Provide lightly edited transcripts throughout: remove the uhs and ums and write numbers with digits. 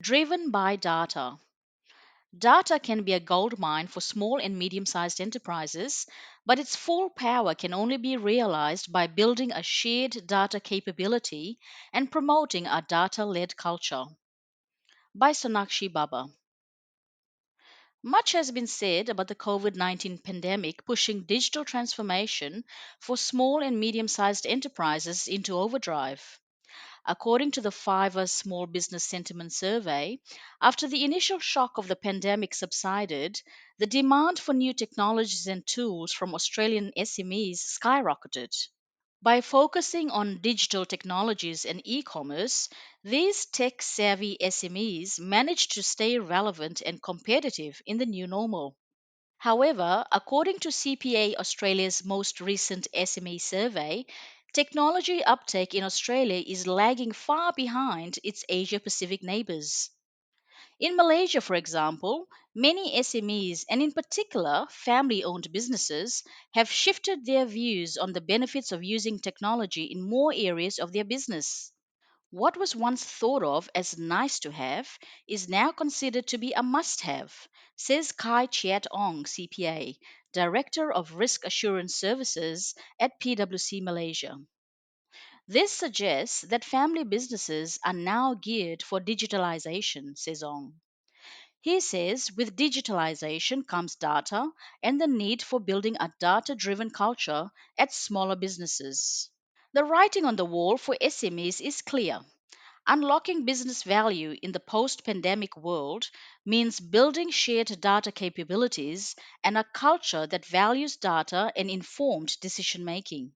Driven by data. Data can be a gold mine for small and medium sized enterprises, but its full power can only be realized by building a shared data capability and promoting a data led culture. By Sonakshi Baba. Much has been said about the COVID-19 pandemic pushing digital transformation for small and medium sized enterprises into overdrive. According to the Fiverr Small Business Sentiment Survey, after the initial shock of the pandemic subsided, the demand for new technologies and tools from Australian SMEs skyrocketed. By focusing on digital technologies and e commerce, these tech savvy SMEs managed to stay relevant and competitive in the new normal. However, according to CPA Australia's most recent SME survey, technology uptake in Australia is lagging far behind its Asia Pacific neighbours. In Malaysia, for example, many SMEs, and in particular family owned businesses, have shifted their views on the benefits of using technology in more areas of their business. What was once thought of as nice to have is now considered to be a must have, says Kai Chiat Ong, CPA, Director of Risk Assurance Services at PwC Malaysia. This suggests that family businesses are now geared for digitalization, says Ong. He says with digitalization comes data and the need for building a data driven culture at smaller businesses. The writing on the wall for SMEs is clear. Unlocking business value in the post pandemic world means building shared data capabilities and a culture that values data and informed decision making.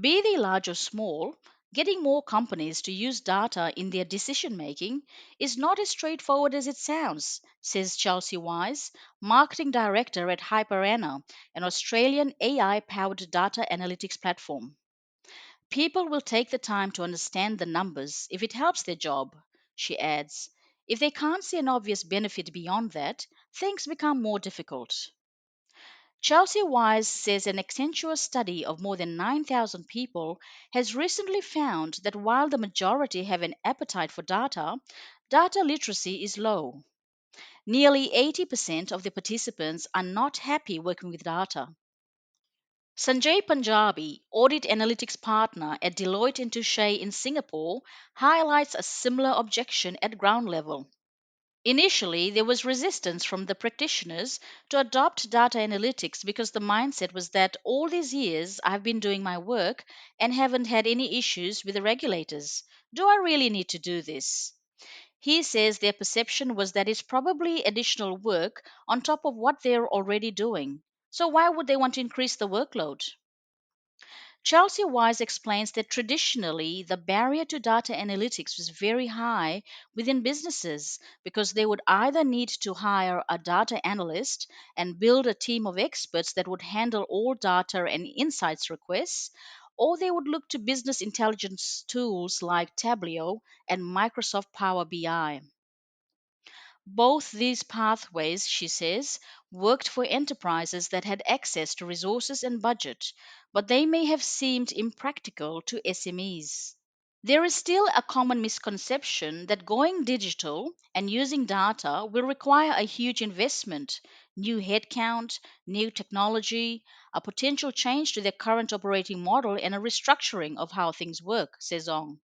Be they large or small, getting more companies to use data in their decision making is not as straightforward as it sounds, says Chelsea Wise, Marketing Director at Hyperana, an Australian AI powered data analytics platform. People will take the time to understand the numbers if it helps their job, she adds. If they can't see an obvious benefit beyond that, things become more difficult. Chelsea Wise says an Accenture study of more than 9,000 people has recently found that while the majority have an appetite for data, data literacy is low. Nearly 80% of the participants are not happy working with data. Sanjay Punjabi, audit analytics partner at Deloitte and Touche in Singapore, highlights a similar objection at ground level. Initially, there was resistance from the practitioners to adopt data analytics because the mindset was that all these years I've been doing my work and haven't had any issues with the regulators. Do I really need to do this? He says their perception was that it's probably additional work on top of what they're already doing. So why would they want to increase the workload? Chelsea Wise explains that traditionally the barrier to data analytics was very high within businesses because they would either need to hire a data analyst and build a team of experts that would handle all data and insights requests, or they would look to business intelligence tools like Tableau and Microsoft Power BI. Both these pathways, she says, worked for enterprises that had access to resources and budget, but they may have seemed impractical to SMEs. There is still a common misconception that going digital and using data will require a huge investment, new headcount, new technology, a potential change to their current operating model, and a restructuring of how things work, says Ong.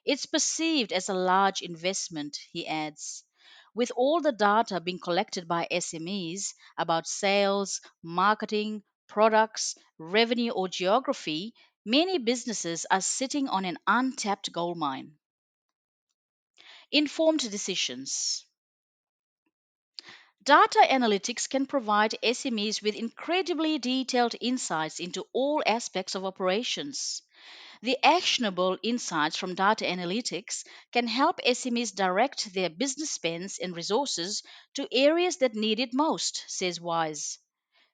It's perceived as a large investment, he adds. With all the data being collected by SMEs about sales, marketing, products, revenue, or geography, many businesses are sitting on an untapped goldmine. Informed decisions. Data analytics can provide SMEs with incredibly detailed insights into all aspects of operations. The actionable insights from data analytics can help SMEs direct their business spends and resources to areas that need it most, says Wise.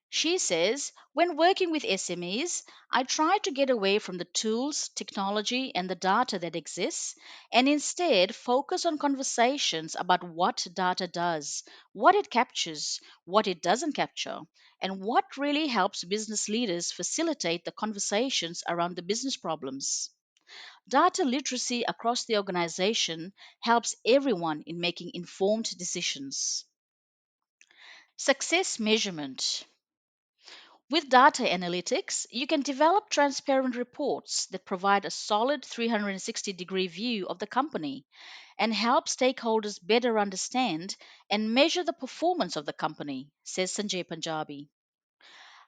She says, when working with SMEs, I try to get away from the tools, technology, and the data that exists and instead focus on conversations about what data does, what it captures, what it doesn't capture, and what really helps business leaders facilitate the conversations around the business problems. Data literacy across the organization helps everyone in making informed decisions. Success measurement. With data analytics, you can develop transparent reports that provide a solid 360-degree view of the company and help stakeholders better understand and measure the performance of the company, says Sanjay Punjabi.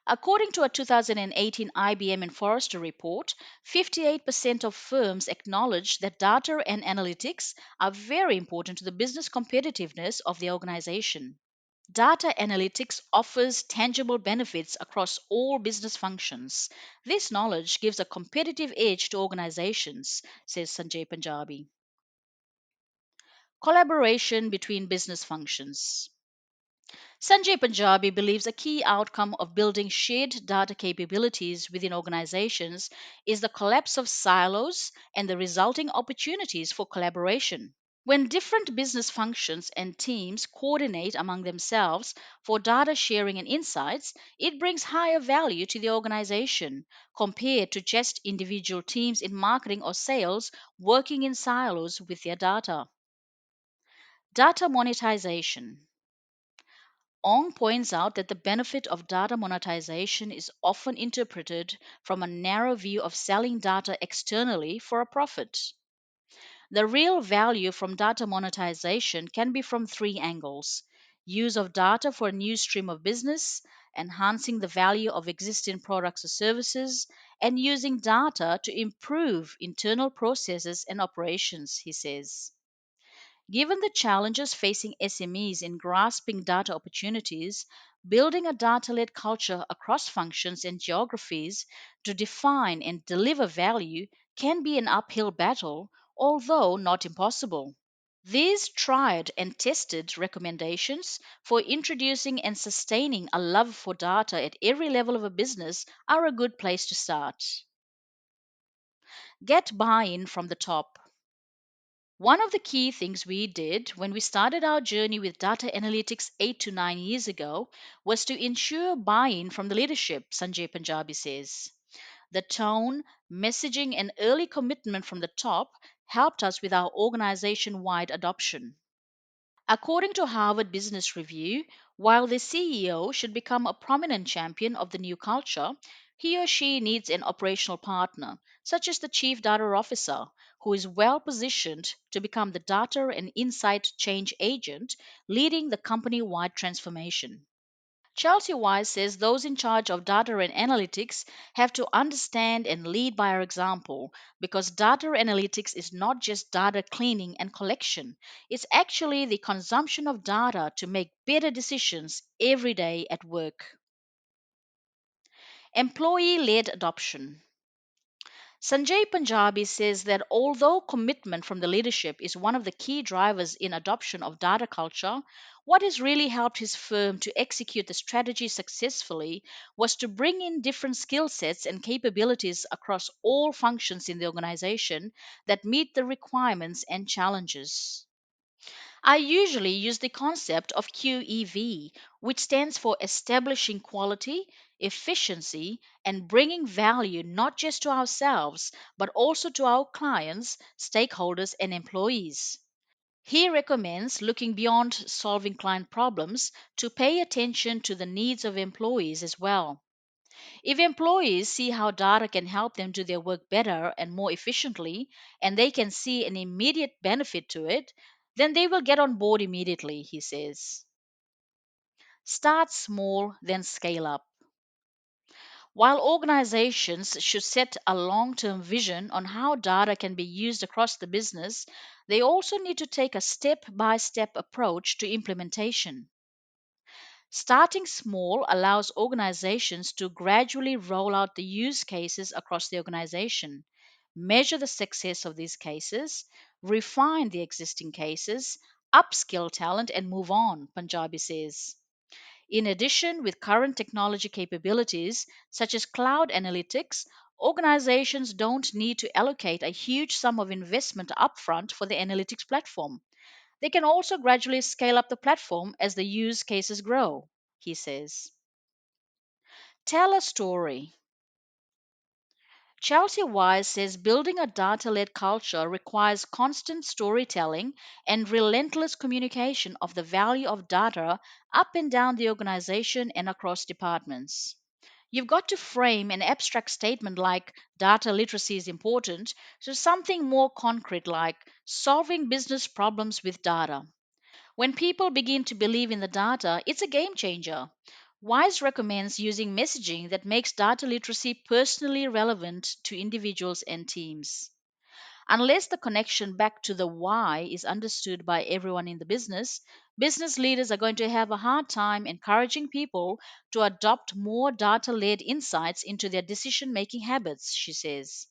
According to a 2018 IBM and Forrester report, 58% of firms acknowledge that data and analytics are very important to the business competitiveness of the organization. Data analytics offers tangible benefits across all business functions. This knowledge gives a competitive edge to organizations, says Sanjay Punjabi. Collaboration between business functions. Sanjay Punjabi believes a key outcome of building shared data capabilities within organizations is the collapse of silos and the resulting opportunities for collaboration. When different business functions and teams coordinate among themselves for data sharing and insights, it brings higher value to the organization compared to just individual teams in marketing or sales working in silos with their data. Data monetization. Ong points out that the benefit of data monetization is often interpreted from a narrow view of selling data externally for a profit. The real value from data monetization can be from three angles: use of data for a new stream of business, enhancing the value of existing products or services, and using data to improve internal processes and operations, he says. Given the challenges facing SMEs in grasping data opportunities, building a data led culture across functions and geographies to define and deliver value can be an uphill battle, although not impossible. These tried and tested recommendations for introducing and sustaining a love for data at every level of a business are a good place to start. Get buy in from the top. One of the key things we did when we started our journey with data analytics 8 to 9 years ago was to ensure buy in from the leadership, Sanjay Punjabi says. The tone, messaging, and early commitment from the top helped us with our organization wide adoption. According to Harvard Business Review, while the CEO should become a prominent champion of the new culture, he or she needs an operational partner, such as the Chief Data Officer, who is well positioned to become the data and insight change agent leading the company wide transformation. Chelsea Wise says those in charge of data and analytics have to understand and lead by our example because data analytics is not just data cleaning and collection, it's actually the consumption of data to make better decisions every day at work. Employee led adoption. Sanjay Punjabi says that although commitment from the leadership is one of the key drivers in adoption of data culture, what has really helped his firm to execute the strategy successfully was to bring in different skill sets and capabilities across all functions in the organization that meet the requirements and challenges. I usually use the concept of QEV, which stands for establishing quality, efficiency, and bringing value not just to ourselves, but also to our clients, stakeholders, and employees. He recommends looking beyond solving client problems to pay attention to the needs of employees as well. If employees see how data can help them do their work better and more efficiently, and they can see an immediate benefit to it, then they will get on board immediately, he says. Start small, then scale up. While organizations should set a long term vision on how data can be used across the business, they also need to take a step by step approach to implementation. Starting small allows organizations to gradually roll out the use cases across the organization, measure the success of these cases, refine the existing cases, upskill talent, and move on, Punjabi says. In addition, with current technology capabilities such as cloud analytics, organizations don't need to allocate a huge sum of investment upfront for the analytics platform. They can also gradually scale up the platform as the use cases grow, he says. Tell a story. Chelsea Wise says building a data led culture requires constant storytelling and relentless communication of the value of data up and down the organization and across departments. You've got to frame an abstract statement like data literacy is important to something more concrete like solving business problems with data. When people begin to believe in the data, it's a game changer. WISE recommends using messaging that makes data literacy personally relevant to individuals and teams. Unless the connection back to the why is understood by everyone in the business leaders are going to have a hard time encouraging people to adopt more data led insights into their decision making habits, she says.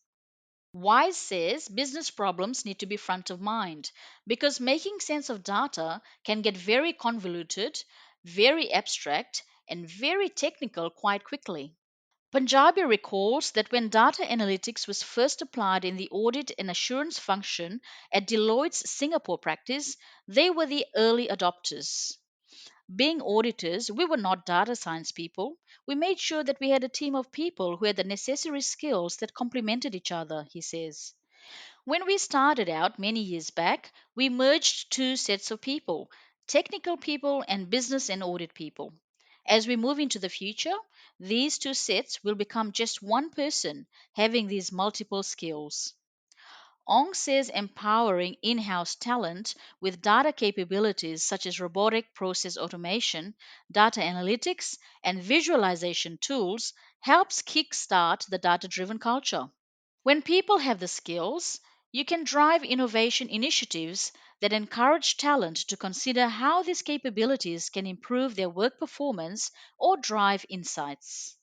Wise says business problems need to be front of mind because making sense of data can get very convoluted, very abstract, and very technical quite quickly. Punjabi recalls that when data analytics was first applied in the audit and assurance function at Deloitte's Singapore practice, they were the early adopters. Being auditors, we were not data science people. We made sure that we had a team of people who had the necessary skills that complemented each other, he says. When we started out many years back, we merged two sets of people, technical people and business and audit people. As we move into the future, these two sets will become just one person having these multiple skills. Ong says empowering in house talent with data capabilities such as robotic process automation, data analytics, and visualization tools helps kickstart the data driven culture. When people have the skills, you can drive innovation initiatives that encourage talent to consider how these capabilities can improve their work performance or drive insights.